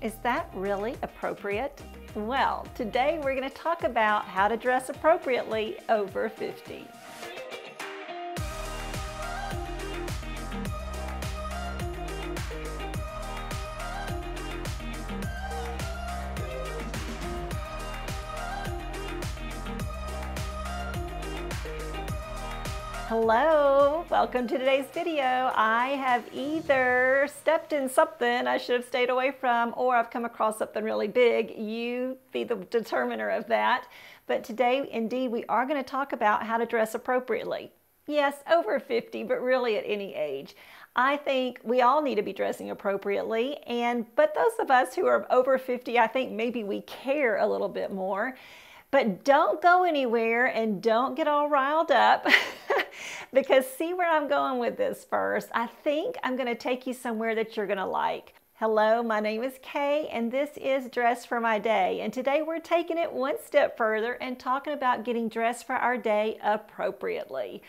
Is that really appropriate? Well, today we're going to talk about how to dress appropriately over 50. Hello, welcome to today's video. I have either stepped in something I should have stayed away from, or I've come across something really big. You be the determiner of that. But today, indeed, we are going to talk about how to dress appropriately. Yes, over 50, but really at any age. I think we all need to be dressing appropriately, but those of us who are over 50, I think maybe we care a little bit more. But don't go anywhere and don't get all riled up because see where I'm going with this first. I think I'm going to take you somewhere that you're going to like. Hello, my name is Kay and this is Dress for My Day. And today we're taking it one step further and talking about getting dressed for our day appropriately.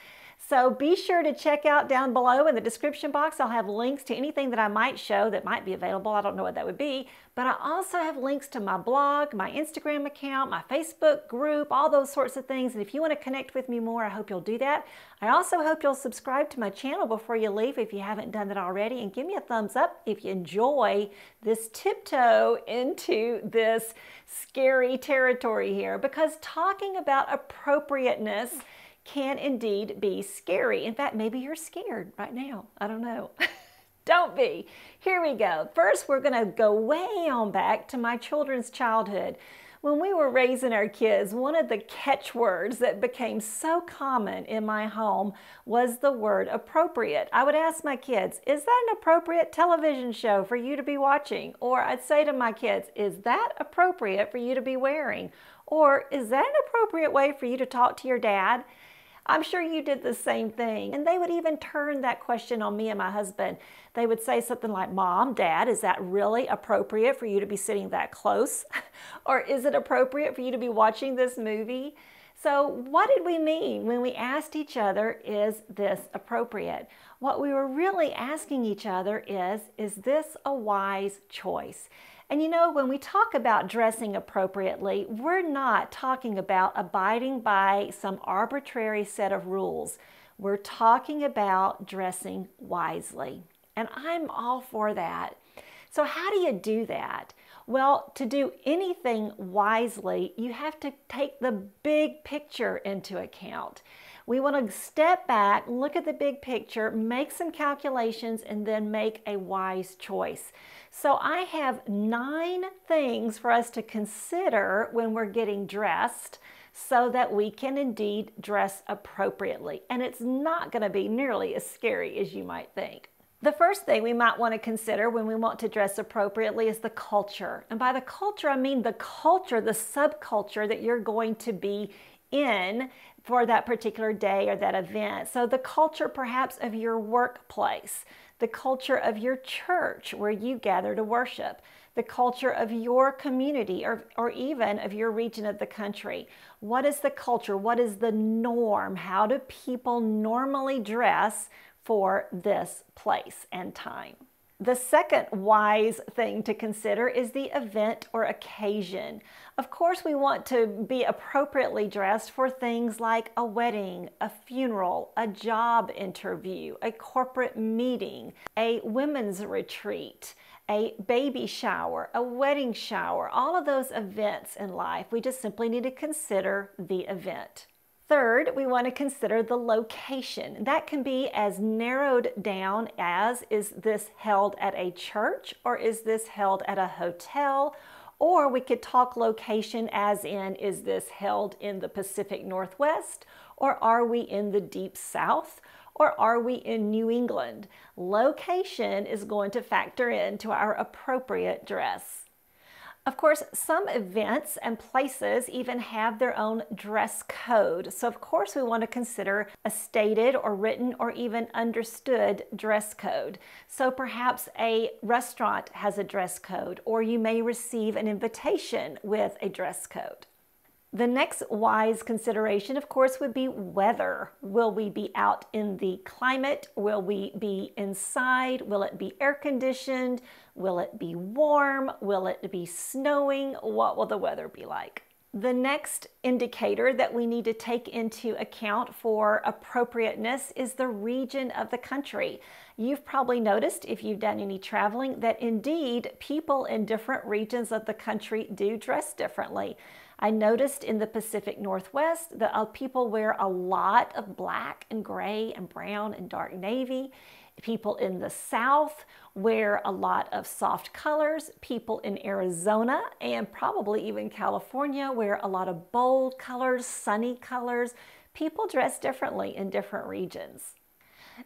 So be sure to check out down below in the description box. I'll have links to anything that I might show that might be available. I don't know what that would be, but I also have links to my blog, my Instagram account, my Facebook group, all those sorts of things. And if you want to connect with me more, I hope you'll do that. I also hope you'll subscribe to my channel before you leave if you haven't done that already, and give me a thumbs up if you enjoy this tiptoe into this scary territory here, because talking about appropriateness can indeed be scary. In fact, maybe you're scared right now. I don't know. Don't be. Here we go. First, we're going to go way on back to my children's childhood. When we were raising our kids, one of the catchwords that became so common in my home was the word appropriate. I would ask my kids, is that an appropriate television show for you to be watching? Or I'd say to my kids, is that appropriate for you to be wearing? Or is that an appropriate way for you to talk to your dad? I'm sure you did the same thing. And they would even turn that question on me and my husband. They would say something like, Mom, Dad, is that really appropriate for you to be sitting that close? Or is it appropriate for you to be watching this movie? So what did we mean when we asked each other, is this appropriate? What we were really asking each other is this a wise choice? And you know, when we talk about dressing appropriately, we're not talking about abiding by some arbitrary set of rules. We're talking about dressing wisely. And I'm all for that. So how do you do that? Well, to do anything wisely, you have to take the big picture into account. We want to step back, look at the big picture, make some calculations, and then make a wise choice. So I have 9 things for us to consider when we're getting dressed so that we can indeed dress appropriately. And it's not going to be nearly as scary as you might think. The first thing we might want to consider when we want to dress appropriately is the culture. And by the culture, I mean the culture, the subculture that you're going to be in for that particular day or that event. So the culture perhaps of your workplace, the culture of your church where you gather to worship, the culture of your community or even of your region of the country. What is the culture? What is the norm? How do people normally dress for this place and time? The second wise thing to consider is the event or occasion. Of course, we want to be appropriately dressed for things like a wedding, a funeral, a job interview, a corporate meeting, a women's retreat, a baby shower, a wedding shower, all of those events in life. We just simply need to consider the event. Third, we want to consider the location. That can be as narrowed down as, is this held at a church or is this held at a hotel? Or we could talk location as in, is this held in the Pacific Northwest? Or are we in the Deep South? Or are we in New England? Location is going to factor into our appropriate dress. Of course, some events and places even have their own dress code. So of course we want to consider a stated or written or even understood dress code. So perhaps a restaurant has a dress code, or you may receive an invitation with a dress code. The next wise consideration, of course, would be weather. Will we be out in the climate? Will we be inside? Will it be air conditioned? Will it be warm? Will it be snowing? What will the weather be like? The next indicator that we need to take into account for appropriateness is the region of the country. You've probably noticed, if you've done any traveling, that indeed people in different regions of the country do dress differently. I noticed in the Pacific Northwest that people wear a lot of black and gray and brown and dark navy. People in the South wear a lot of soft colors. People in Arizona and probably even California wear a lot of bold colors, sunny colors. People dress differently in different regions.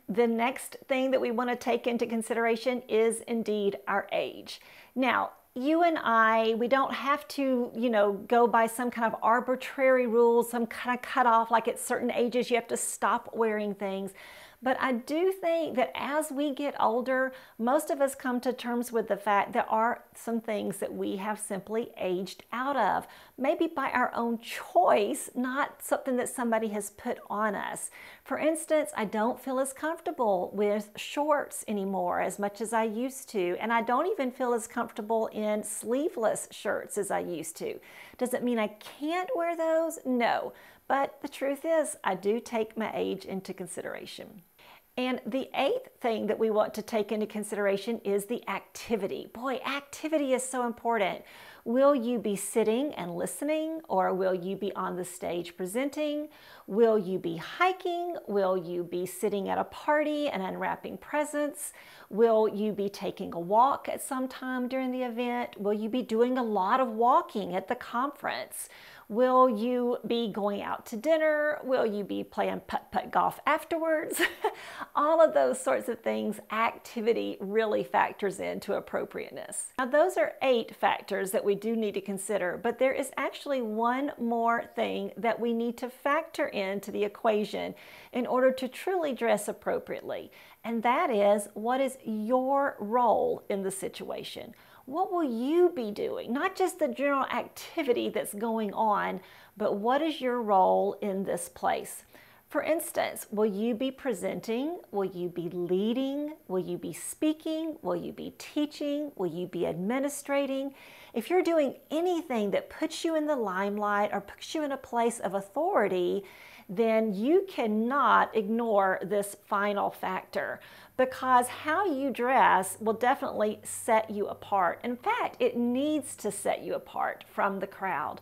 The next thing that we want to take into consideration is indeed our age. Now, you and I, we don't have to, go by some kind of arbitrary rules, some kind of cutoff, like at certain ages you have to stop wearing things. But I do think that as we get older, most of us come to terms with the fact there are some things that we have simply aged out of, maybe by our own choice, not something that somebody has put on us. For instance, I don't feel as comfortable with shorts anymore as much as I used to, and I don't even feel as comfortable in sleeveless shirts as I used to. Does it mean I can't wear those? No. But the truth is, I do take my age into consideration. And the eighth thing that we want to take into consideration is the activity. Boy, activity is so important. Will you be sitting and listening, or will you be on the stage presenting? Will you be hiking? Will you be sitting at a party and unwrapping presents? Will you be taking a walk at some time during the event? Will you be doing a lot of walking at the conference? Will you be going out to dinner? Will you be playing putt-putt golf afterwards? All of those sorts of things, activity really factors into appropriateness. Now, those are 8 factors that we do need to consider, but there is actually one more thing that we need to factor into the equation in order to truly dress appropriately, and that is, what is your role in the situation? What will you be doing? Not just the general activity that's going on, but what is your role in this place? For instance, will you be presenting? Will you be leading? Will you be speaking? Will you be teaching? Will you be administrating? If you're doing anything that puts you in the limelight or puts you in a place of authority, then you cannot ignore this final factor, because how you dress will definitely set you apart. In fact, it needs to set you apart from the crowd.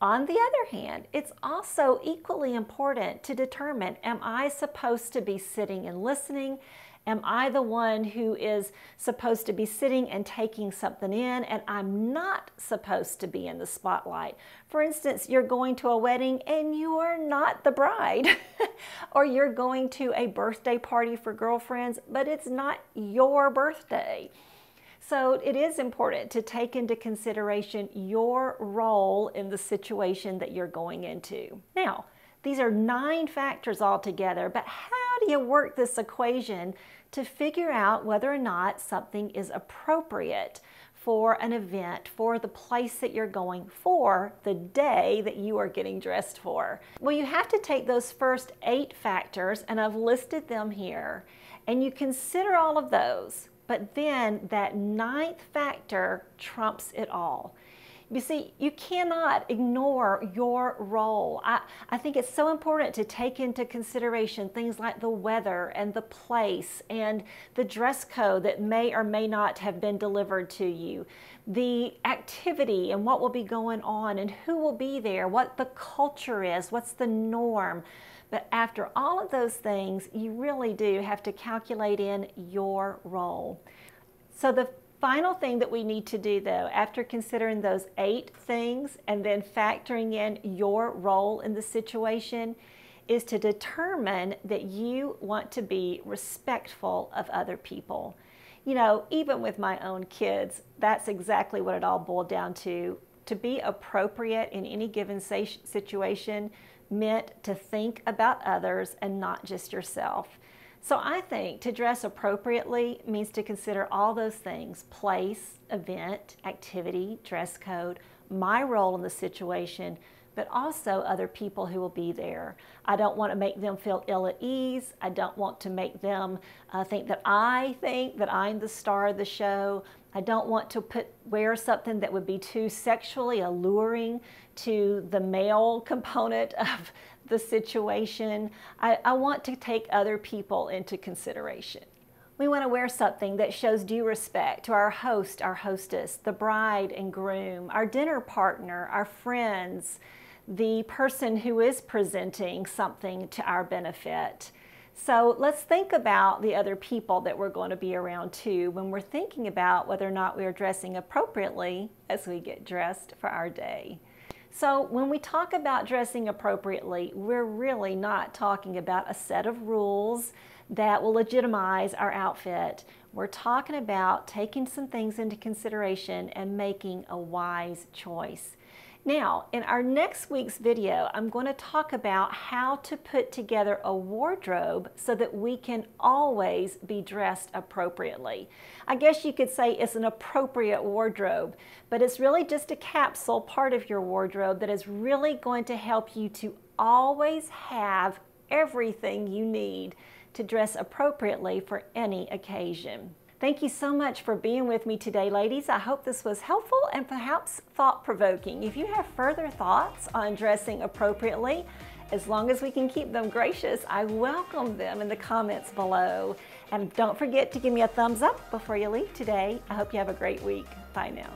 On the other hand, it's also equally important to determine, am I supposed to be sitting and listening? Am I the one who is supposed to be sitting and taking something in, and I'm not supposed to be in the spotlight? For instance, you're going to a wedding and you are not the bride, or you're going to a birthday party for girlfriends, but it's not your birthday. So it is important to take into consideration your role in the situation that you're going into. Now, these are 9 factors altogether, but how do you work this equation to figure out whether or not something is appropriate for an event, for the place that you're going, for the day that you are getting dressed for? Well, you have to take those first 8 factors, and I've listed them here, and you consider all of those, but then that 9th factor trumps it all. You see, you cannot ignore your role. I think it's so important to take into consideration things like the weather and the place and the dress code that may or may not have been delivered to you, the activity and what will be going on and who will be there, what the culture is, what's the norm. But after all of those things, you really do have to calculate in your role. So the final thing that we need to do, though, after considering those 8 things and then factoring in your role in the situation, is to determine that you want to be respectful of other people. You know, even with my own kids, that's exactly what it all boiled down to. To be appropriate in any given situation meant to think about others and not just yourself. So I think to dress appropriately means to consider all those things: place, event, activity, dress code, my role in the situation, but also other people who will be there. I don't want to make them feel ill at ease. I don't want to make them think that I'm the star of the show. I don't want to wear something that would be too sexually alluring to the male component of the situation. I want to take other people into consideration. We want to wear something that shows due respect to our host, our hostess, the bride and groom, our dinner partner, our friends, the person who is presenting something to our benefit. So let's think about the other people that we're going to be around too when we're thinking about whether or not we are dressing appropriately as we get dressed for our day. So when we talk about dressing appropriately, we're really not talking about a set of rules that will legitimize our outfit. We're talking about taking some things into consideration and making a wise choice. Now, in our next week's video, I'm going to talk about how to put together a wardrobe so that we can always be dressed appropriately. I guess you could say it's an appropriate wardrobe, but it's really just a capsule part of your wardrobe that is really going to help you to always have everything you need to dress appropriately for any occasion. Thank you so much for being with me today, ladies. I hope this was helpful and perhaps thought-provoking. If you have further thoughts on dressing appropriately, as long as we can keep them gracious, I welcome them in the comments below. And don't forget to give me a thumbs up before you leave today. I hope you have a great week. Bye now.